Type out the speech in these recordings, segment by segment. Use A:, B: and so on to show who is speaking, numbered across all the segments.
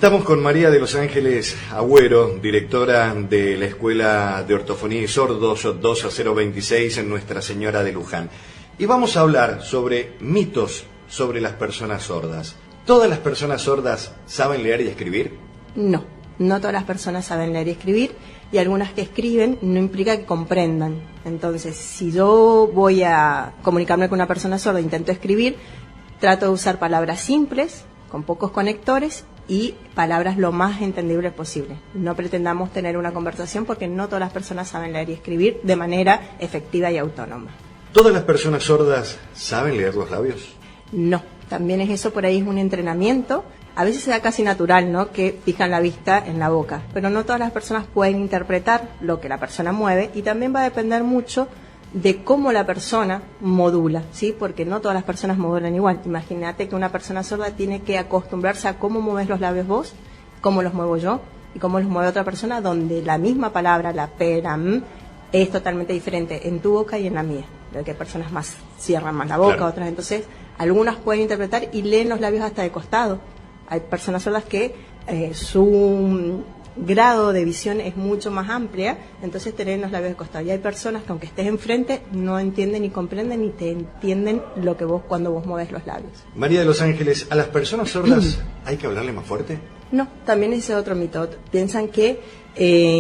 A: Estamos con María de los Ángeles Agüero, directora de la Escuela de Ortofonía y Sordos 28026 en Nuestra Señora de Luján. Y vamos a hablar sobre mitos sobre las personas sordas. ¿Todas las personas sordas saben leer y escribir?
B: No, no todas las personas saben leer y escribir, y algunas que escriben no implica que comprendan. Entonces, si yo voy a comunicarme con una persona sorda e intento escribir, trato de usar palabras simples, con pocos conectores, y palabras lo más entendibles posible. No pretendamos tener una conversación porque no todas las personas saben leer y escribir de manera efectiva y autónoma.
A: ¿Todas las personas sordas saben leer los labios?
B: No, también es eso, por ahí es un entrenamiento. A veces se da casi natural, ¿no?, que fijan la vista en la boca, pero no todas las personas pueden interpretar lo que la persona mueve, y también va a depender mucho de cómo la persona modula, ¿sí? Porque no todas las personas modulan igual. Imagínate que una persona sorda tiene que acostumbrarse a cómo mueves los labios vos, cómo los muevo yo y cómo los mueve otra persona, donde la misma palabra, la P, la M, es totalmente diferente en tu boca y en la mía. De que personas más cierran más la boca, claro. Otras, entonces, algunas pueden interpretar y leen los labios hasta de costado. Hay personas sordas que su grado de visión es mucho más amplia, entonces te leen los labios de costado. Y hay personas que aunque estés enfrente no entienden ni comprenden ni te entienden lo que vos cuando vos mueves los labios.
A: María de los Ángeles, ¿a las personas sordas hay que hablarle más fuerte?
B: No, también ese otro mito. Piensan que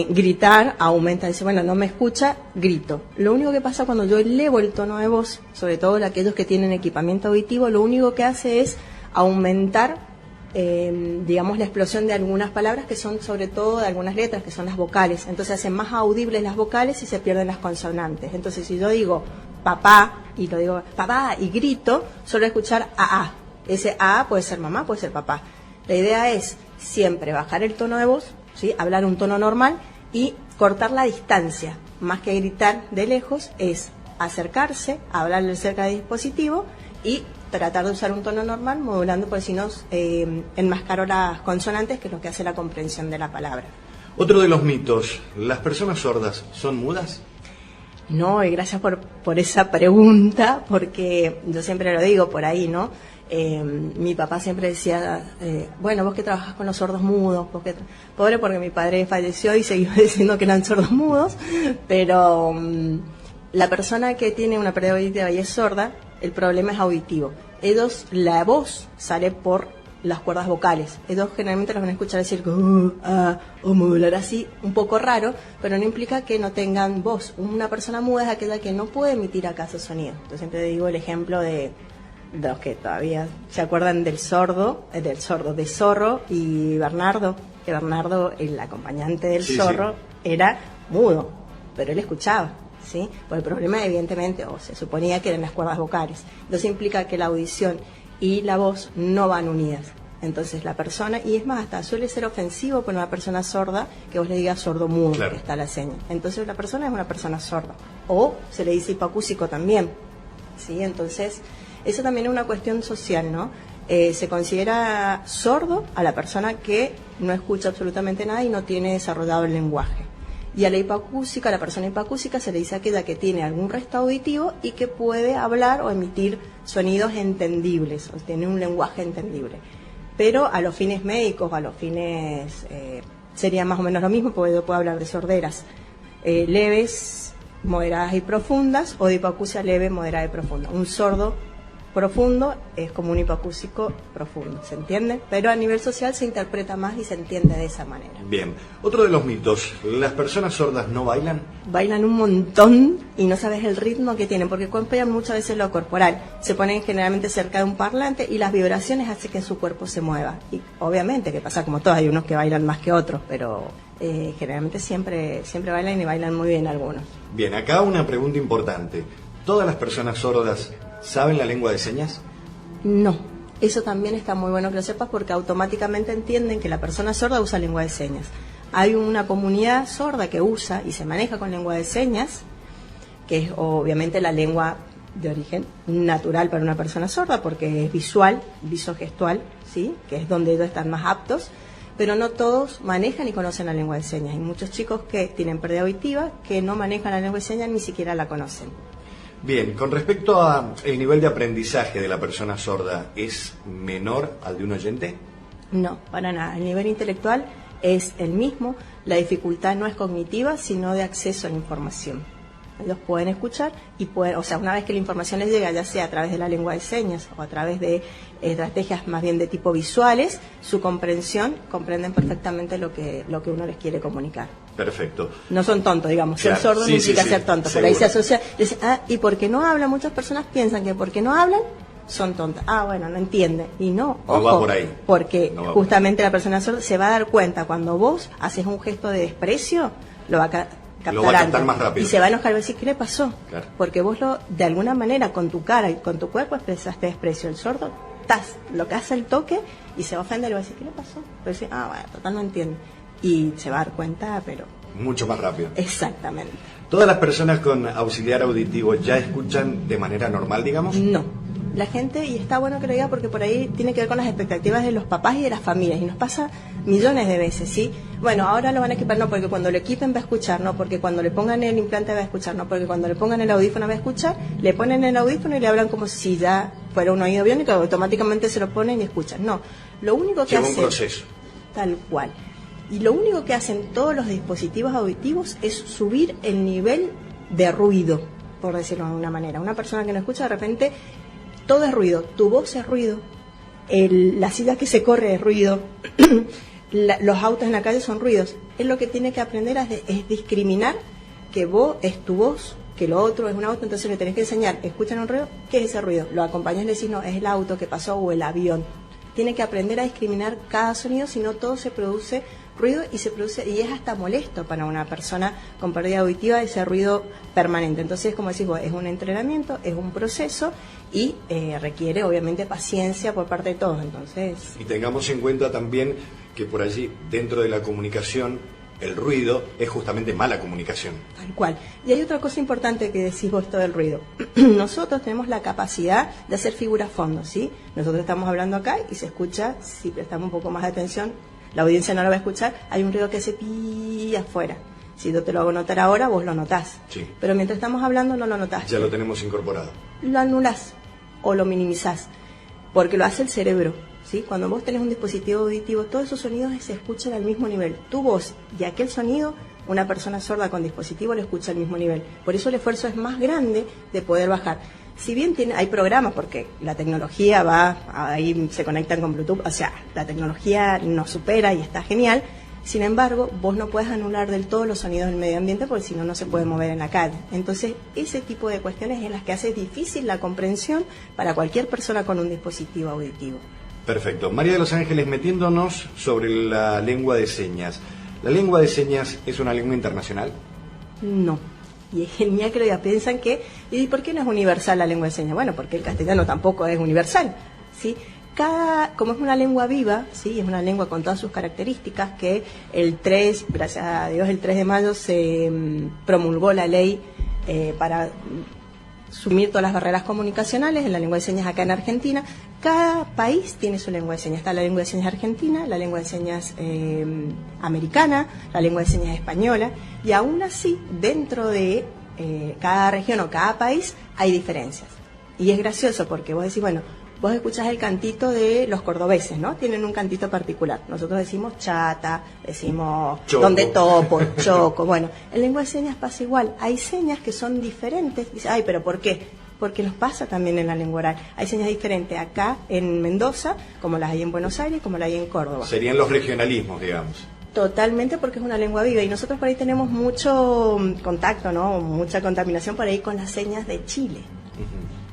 B: gritar aumenta. Dice, bueno, no me escucha, grito. Lo único que pasa cuando yo elevo el tono de voz, sobre todo aquellos que tienen equipamiento auditivo, lo único que hace es aumentar digamos la explosión de algunas palabras, que son sobre todo de algunas letras, que son las vocales. Entonces hacen más audibles las vocales y se pierden las consonantes. Entonces si yo digo papá y lo digo papá y grito, solo escuchar a. Ese a puede ser mamá, puede ser papá. La idea es siempre bajar el tono de voz, ¿sí? Hablar un tono normal y cortar la distancia. Más que gritar de lejos, es acercarse, hablarle cerca del dispositivo y tratar de usar un tono normal, modulando, porque si no enmascaro las consonantes, que es lo que hace la comprensión de la palabra.
A: Otro de los mitos, ¿las personas sordas son mudas?
B: No, y gracias por esa pregunta, porque yo siempre lo digo por ahí, ¿no? Mi papá siempre decía, bueno, vos que trabajas con los sordos mudos, pobre, porque mi padre falleció y seguía diciendo que eran sordos mudos, pero la persona que tiene una pérdida auditiva y es sorda, el problema es auditivo. La voz sale por las cuerdas vocales. Ellos generalmente los van a escuchar decir o modular así, un poco raro, pero no implica que no tengan voz. Una persona muda es aquella que no puede emitir acaso sonido. Yo siempre digo el ejemplo de los que todavía se acuerdan de Zorro y Bernardo, que Bernardo, el acompañante del zorro, era mudo, pero él escuchaba. ¿Sí? Pues el problema, evidentemente, o se suponía que eran las cuerdas vocales. Entonces implica que la audición y la voz no van unidas. Entonces la persona, y es más, hasta suele ser ofensivo para una persona sorda que vos le digas sordo mudo, claro, que está la seña. Entonces la persona es una persona sorda. O se le dice hipoacúsico también. ¿Sí? Entonces, eso también es una cuestión social, ¿no? Se considera sordo a la persona que no escucha absolutamente nada y no tiene desarrollado el lenguaje. Y a la hipoacúsica, a la persona hipoacúsica, se le dice aquella que tiene algún resto auditivo y que puede hablar o emitir sonidos entendibles, o tiene un lenguaje entendible. Pero a los fines médicos, a los fines, sería más o menos lo mismo, porque yo puedo hablar de sorderas leves, moderadas y profundas, o de hipoacusia leve, moderada y profunda. Un sordo profundo es como un hipoacúsico profundo, ¿se entiende? Pero a nivel social se interpreta más y se entiende de esa manera.
A: Bien, otro de los mitos, ¿las personas sordas no bailan?
B: Bailan un montón y no sabes el ritmo que tienen, porque copian muchas veces lo corporal. Se ponen generalmente cerca de un parlante y las vibraciones hacen que su cuerpo se mueva. Y obviamente, que pasa como todos, hay unos que bailan más que otros, pero generalmente siempre bailan y bailan muy bien algunos.
A: Bien, acá una pregunta importante. ¿Todas las personas sordas saben la lengua de señas?
B: No, eso también está muy bueno que lo sepas, porque automáticamente entienden que la persona sorda usa lengua de señas. Hay una comunidad sorda que usa y se maneja con lengua de señas, que es obviamente la lengua de origen natural para una persona sorda, porque es visual, visogestual, ¿sí? Que es donde ellos están más aptos, pero no todos manejan y conocen la lengua de señas. Hay muchos chicos que tienen pérdida auditiva que no manejan la lengua de señas, ni siquiera la conocen.
A: Bien, con respecto al nivel de aprendizaje de la persona sorda, ¿es menor al de un oyente?
B: No, para nada. El nivel intelectual es el mismo. La dificultad no es cognitiva, sino de acceso a la información. Ellos pueden escuchar y pueden, o sea, una vez que la información les llega, ya sea a través de la lengua de señas o a través de estrategias más bien de tipo visuales, su comprensión, comprenden perfectamente lo que uno les quiere comunicar.
A: Perfecto.
B: No son tontos, digamos.
A: Claro.
B: Ser sordo no implica ser tonto. Por ahí se asocia, dicen, y porque no hablan, muchas personas piensan que porque no hablan, son tontas. Bueno, no entiende. Y no, ojo,
A: no va por ahí.
B: Porque
A: no
B: justamente la persona sorda se va a dar cuenta cuando vos haces un gesto de desprecio, lo va a captar
A: más rápido.
B: Y se va a enojar y va a decir, ¿qué le pasó?
A: Claro.
B: Porque vos de alguna manera, con tu cara y con tu cuerpo expresaste desprecio. El sordo, lo que hace el toque y se va a ofender y va a decir, ¿qué le pasó? Va a decir, bueno, total no entiende. Y se va a dar cuenta, pero...
A: mucho más rápido.
B: Exactamente.
A: ¿Todas las personas con auxiliar auditivo ya escuchan de manera normal, digamos?
B: No. La gente, y está bueno que lo diga porque por ahí tiene que ver con las expectativas de los papás y de las familias, y nos pasa millones de veces, ¿sí? Bueno, ahora lo van a equipar, no, porque cuando lo equipen va a escuchar, no, porque cuando le pongan el implante va a escuchar, no, porque cuando le pongan el audífono va a escuchar, le ponen el audífono y le hablan como si ya fuera un oído biónico, automáticamente se lo ponen y escuchan. No, lo único que
A: lleva
B: hacen...
A: un proceso.
B: Tal cual. Y lo único que hacen todos los dispositivos auditivos es subir el nivel de ruido, por decirlo de alguna manera. Una persona que no escucha, de repente, todo es ruido. Tu voz es ruido, la silla que se corre es ruido, los autos en la calle son ruidos. Él lo que tiene que aprender es discriminar que vos es tu voz, que lo otro es un auto, entonces le tenés que enseñar, escuchan un ruido, ¿qué es ese ruido? Lo acompañas y le decís, no, es el auto que pasó o el avión. Tiene que aprender a discriminar cada sonido, si no todo se produce ruido y es hasta molesto para una persona con pérdida auditiva ese ruido permanente. Entonces, como decís vos, es un entrenamiento, es un proceso y requiere obviamente paciencia por parte de todos. Entonces,
A: y tengamos en cuenta también que por allí, dentro de la comunicación, el ruido es justamente mala comunicación.
B: Tal cual. Y hay otra cosa importante que decís vos, todo el ruido. Nosotros tenemos la capacidad de hacer figuras fondo, ¿sí? Nosotros estamos hablando acá y se escucha, si prestamos un poco más de atención, la audiencia no lo va a escuchar, hay un ruido que se pilla afuera. Si yo te lo hago notar ahora, vos lo notás.
A: Sí.
B: Pero mientras estamos hablando no lo notás.
A: Ya lo tenemos incorporado.
B: Lo anulás o lo minimizás, porque lo hace el cerebro. ¿Sí? Cuando vos tenés un dispositivo auditivo, todos esos sonidos se escuchan al mismo nivel. Tu voz y aquel sonido, una persona sorda con dispositivo lo escucha al mismo nivel. Por eso el esfuerzo es más grande de poder bajar. Si bien hay programas, porque la tecnología ahí se conectan con Bluetooth, o sea, la tecnología nos supera y está genial. Sin embargo, vos no puedes anular del todo los sonidos del medio ambiente porque si no, no se puede mover en la calle. Entonces, ese tipo de cuestiones es las que hace difícil la comprensión para cualquier persona con un dispositivo auditivo.
A: Perfecto. María de los Ángeles, metiéndonos sobre la lengua de señas. ¿La lengua de señas es una lengua internacional?
B: No. Y es genial que lo digan. Piensan que... ¿Y por qué no es universal la lengua de señas? Bueno, porque el castellano tampoco es universal, ¿sí? Como es una lengua viva, ¿sí? Es una lengua con todas sus características, que gracias a Dios, el 3 de mayo se promulgó la ley para suprimir todas las barreras comunicacionales en la lengua de señas acá en Argentina. Cada país tiene su lengua de señas. Está la lengua de señas argentina, la lengua de señas americana, la lengua de señas española, y aún así, dentro de cada región o cada país hay diferencias. Y es gracioso porque vos decís, bueno, vos escuchás el cantito de los cordobeses, ¿no? Tienen un cantito particular. Nosotros decimos chata, decimos
A: choco.
B: Donde topo, choco. Bueno, en lengua de señas pasa igual. Hay señas que son diferentes. Dice, pero ¿por qué? Porque nos pasa también en la lengua oral. Hay señas diferentes acá en Mendoza, como las hay en Buenos Aires, como las hay en Córdoba.
A: Serían los regionalismos, digamos.
B: Totalmente, porque es una lengua viva y nosotros por ahí tenemos mucho contacto, ¿no? Mucha contaminación por ahí con las señas de Chile.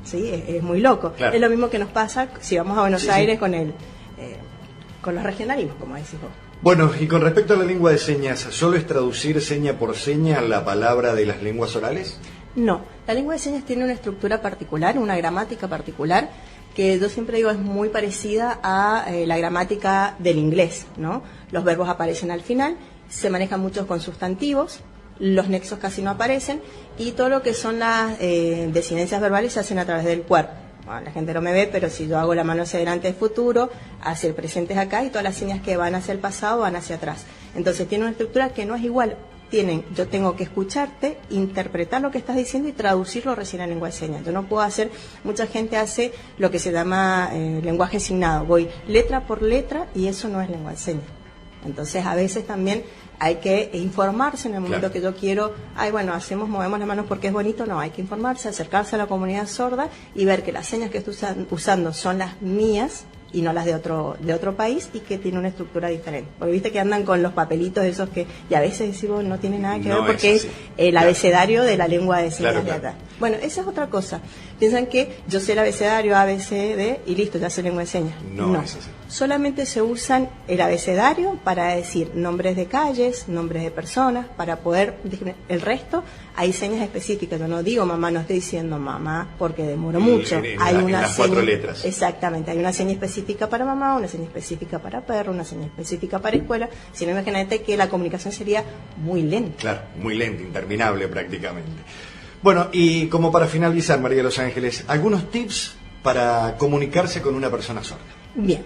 B: Sí, es muy loco.
A: Claro.
B: Es lo mismo que nos pasa si vamos a Buenos Aires con los regionalismos, como decís vos.
A: Bueno, y con respecto a la lengua de señas, ¿solo es traducir seña por seña la palabra de las lenguas orales?
B: No, la lengua de señas tiene una estructura particular, una gramática particular, que yo siempre digo es muy parecida a la gramática del inglés, ¿no? Los verbos aparecen al final, se manejan muchos con sustantivos, los nexos casi no aparecen y todo lo que son las desinencias verbales se hacen a través del cuerpo. Bueno, la gente no me ve, pero si yo hago la mano hacia adelante es futuro, hacia el presente es acá y todas las señas que van hacia el pasado van hacia atrás. Entonces tiene una estructura que no es igual yo tengo que escucharte, interpretar lo que estás diciendo y traducirlo recién en lengua de señas. Yo no puedo hacer, mucha gente hace lo que se llama lenguaje signado, voy letra por letra y eso no es lengua de señas. Entonces a veces también hay que informarse en el momento que yo quiero, movemos las manos porque es bonito, no, hay que informarse, acercarse a la comunidad sorda y ver que las señas que estoy usando son las mías y no las de otro país y que tiene una estructura diferente. Porque viste que andan con los papelitos esos que, y a veces decimos no tiene nada que ver porque es el abecedario de la lengua de señas de acá. Bueno, esa es otra cosa. Piensan que yo sé el abecedario A, B, C, D y listo, ya sé lengua de señas. No. Es así. Solamente se usan el abecedario para decir nombres de calles, nombres de personas, para poder decir el resto. Hay señas específicas. Yo no digo mamá, no estoy diciendo mamá porque demoro mucho. Hay
A: las 4 letras.
B: Exactamente. Hay una seña específica para mamá, una seña específica para perro, una seña específica para escuela. Si no, imagínate que la comunicación sería muy lenta.
A: Claro, muy lenta, interminable prácticamente. Bueno, y como para finalizar, María de los Ángeles, algunos tips para comunicarse con una persona sorda.
B: Bien,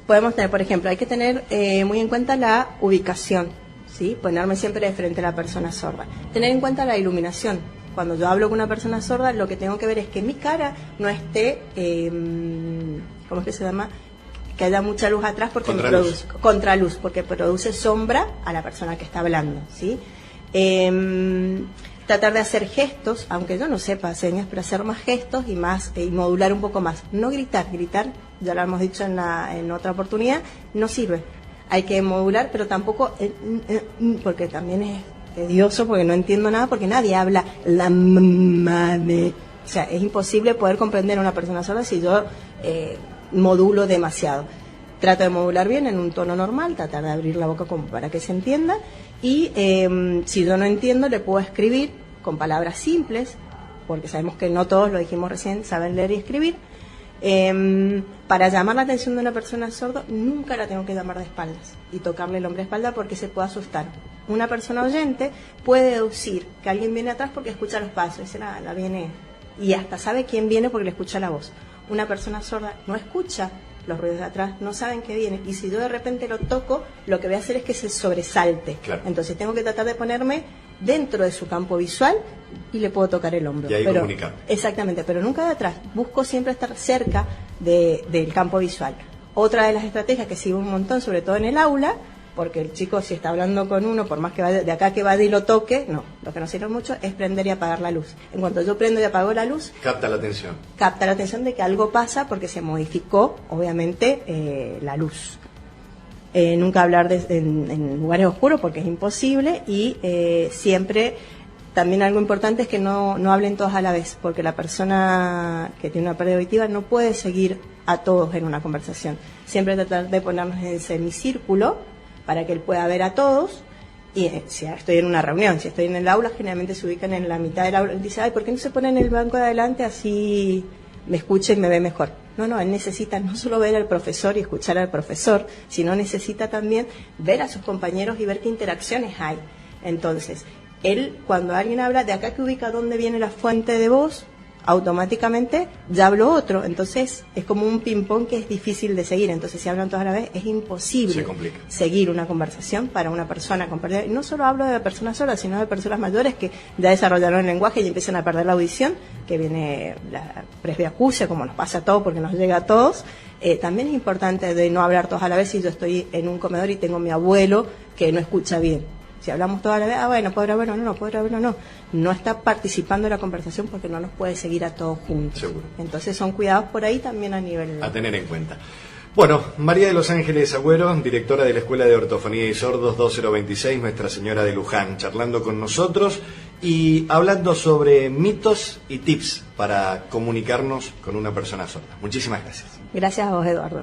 B: podemos tener, por ejemplo, hay que tener muy en cuenta la ubicación, ¿sí? Ponerme siempre de frente a la persona sorda. Tener en cuenta la iluminación. Cuando yo hablo con una persona sorda, lo que tengo que ver es que mi cara no esté, ¿cómo es que se llama? Que haya mucha luz atrás porque contraluz, porque produce sombra a la persona que está hablando, ¿sí? Tratar de hacer gestos, aunque yo no sepa señas, pero hacer más gestos y modular un poco más. No gritar, ya lo hemos dicho en otra oportunidad, no sirve. Hay que modular, pero tampoco, porque también es tedioso, porque no entiendo nada, porque nadie habla la mame. O sea, es imposible poder comprender a una persona sorda si yo modulo demasiado. Trato de modular bien en un tono normal, tratar de abrir la boca como para que se entienda. Y si yo no entiendo, le puedo escribir con palabras simples, porque sabemos que no todos, lo dijimos recién, saben leer y escribir. Para llamar la atención de una persona sorda, nunca la tengo que llamar de espaldas y tocarle el hombro de espalda porque se puede asustar. Una persona oyente puede deducir que alguien viene atrás porque escucha los pasos, dice, la viene, y hasta sabe quién viene porque le escucha la voz. Una persona sorda no escucha los ruidos de atrás, no saben que viene, y si yo de repente lo toco, lo que voy a hacer es que se sobresalte. Claro. Entonces tengo que tratar de ponerme dentro de su campo visual y le puedo tocar el hombro.
A: Y ahí comunicar.
B: Exactamente, pero nunca de atrás. Busco siempre estar cerca del campo visual. Otra de las estrategias que sigo un montón, sobre todo en el aula, porque el chico si está hablando con uno, por más que vaya de acá que vaya y lo toque, no, lo que nos sirve mucho es prender y apagar la luz. En cuanto yo prendo y apago la luz,
A: capta la atención.
B: Capta la atención de que algo pasa porque se modificó, obviamente, la luz. Nunca hablar en lugares oscuros porque es imposible y siempre, también algo importante es que no hablen todos a la vez, porque la persona que tiene una pérdida auditiva no puede seguir a todos en una conversación. Siempre tratar de ponernos en semicírculo para que él pueda ver a todos, y si estoy en una reunión, si estoy en el aula, generalmente se ubican en la mitad del aula, y dice, ¿por qué no se pone en el banco de adelante así me escucha y me ve mejor? No, él necesita no solo ver al profesor y escuchar al profesor, sino necesita también ver a sus compañeros y ver qué interacciones hay. Entonces, él, cuando alguien habla, de acá que ubica dónde viene la fuente de voz, automáticamente ya habló otro. Entonces es como un ping-pong que es difícil de seguir. Entonces si hablan todos a la vez es imposible seguir una conversación para una persona con pérdida. Y no solo hablo de personas sordas, sino de personas mayores que ya desarrollaron el lenguaje y empiezan a perder la audición, que viene la presbiacusia, como nos pasa a todos porque nos llega a todos. También es importante de no hablar todos a la vez si yo estoy en un comedor y tengo a mi abuelo que no escucha bien. Si hablamos toda la vez, podrá verlo, no, podrá verlo, no. No está participando en la conversación porque no nos puede seguir a todos juntos.
A: Seguro.
B: Entonces son cuidados por ahí también a nivel...
A: A tener en cuenta. Bueno, María de los Ángeles Agüero, directora de la Escuela de Ortofonía y Sordos 2026, Nuestra Señora de Luján, charlando con nosotros y hablando sobre mitos y tips para comunicarnos con una persona sorda. Muchísimas gracias.
B: Gracias a vos, Eduardo.